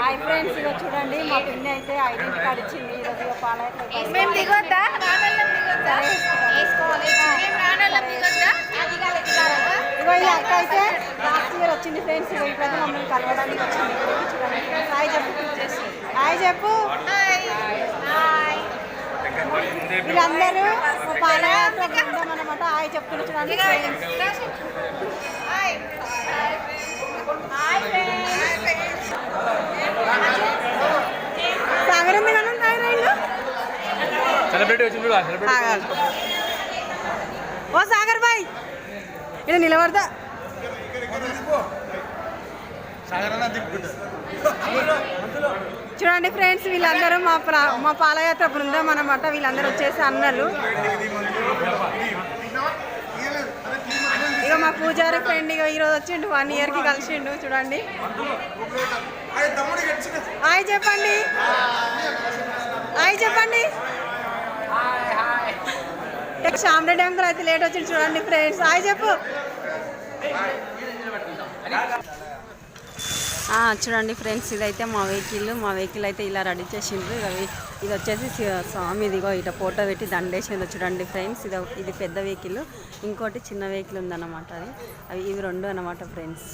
Hi friends, ఇక చూడండి మా పిన్ని అయితే ఐడెంటిటీ కార్డ్ ఇచ్చింది. ఈరోజు మేము దిగొద్దా? ఇగో ఈ అక్క అయితే లాస్ట్ ఇయర్ వచ్చింది ఫ్రెండ్స్. ఇగో ఇప్పుడైతే మమ్మల్ని కలవడానికి వచ్చింది. చూడండి హాయ్ చెప్పు, హాయ్ చెప్పు. వీళ్ళందరూ పాలయాత్ర బృందం అన్నమాట. హాయ్ చెప్తున్నారు చూడండి ఫ్రెండ్స్. సాగర్ ఉంది కానీ ఓ సాగర్ బాయ్ ఇలా నిలబడతా. చూడండి ఫ్రెండ్స్, వీళ్ళందరూ మా పాలయాత్ర బృందం అన్నమాట. వీళ్ళందరూ వచ్చేసి అన్నలు. ఇక మా పూజారి ఫ్రెండ్ ఇక ఈరోజు వచ్చిండు, 1 ఇయర్కి కలిసిండు. చూడండి హాయ్ చెప్పండి, హాయ్ చెప్పండి. శ్యామరెడ్డి అంకుల్ అయితే లేట్ వచ్చింది. చూడండి ఫ్రెండ్స్ హాయ్ చెప్పు. చూడండి ఫ్రెండ్స్, ఇదైతే మా వెహికల్ అయితే ఇలా రెడీ చేసిండ్రు. ఇది వచ్చేసి స్వామి ఇదిగో ఇట ఫోటో పెట్టి దండేసిందో. చూడండి ఫ్రెండ్స్, ఇది పెద్ద వెహికల్, ఇంకోటి చిన్న వెహికల్ ఉందన్నమాట. ఇవి 2 అన్నమాట ఫ్రెండ్స్.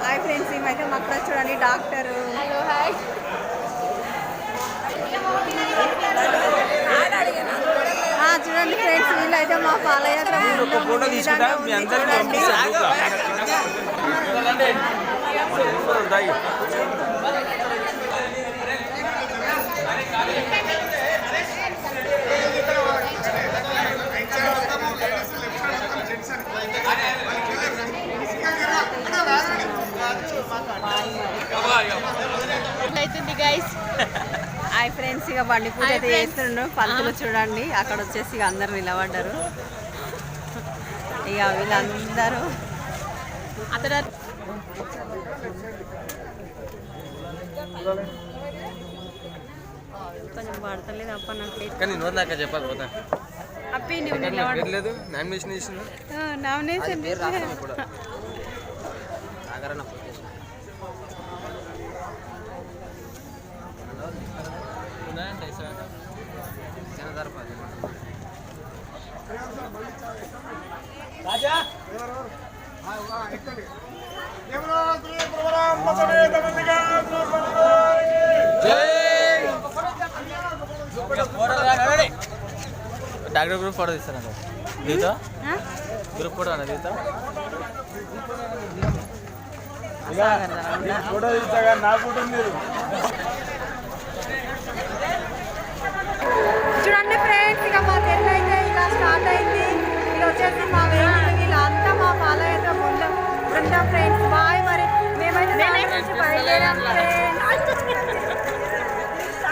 హాయ్ ఫ్రెండ్స్, ఈమైతే మాకు చూడండి డాక్టర్. Hello hi. చూడండి ఫ్రెండ్స్, వీళ్ళైతే మా పాలయాత్ర హాయ్ ఫ్రెండ్స్, ఇక బండి పూజ అయితే చేస్తుండ్రు. పంతులు చూడండి అక్కడ వచ్చేసి ఇక అందరు నిలబడ్డారు. ఇక వీళ్ళందరూ అతడు కొంచెం పడతలేదు అప్ప నాకు చెప్పకపోతే అప్పి నువ్వు నిలబడలేదు. నామినేషన్ డాక్టర్ గ్రూప్ ఫోటో తీస్తాను దీంతో గ్రూప్ ఫోటో అన్న దీంతో ఫోటో తీస్తా నా ఫోటో మీరు చూడండి ఫ్రెండ్స్, ఇక మా పెళ్ళి అయితే ఇలా స్టార్ట్ అయింది. ఇక వచ్చేసి మా వెహికల్ ఇలా అంతా మా పాలయాత్ర బృందం ఫ్రెండ్స్. బాయ్. మరి మేమైతే బయలుదేరాం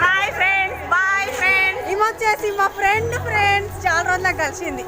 హాయ్ ఫ్రెండ్స్, బాయ్ ఫ్రెండ్స్. ఇవి వచ్చేసి మా ఫ్రెండ్స్ చాలా రోజులకు కలిసింది.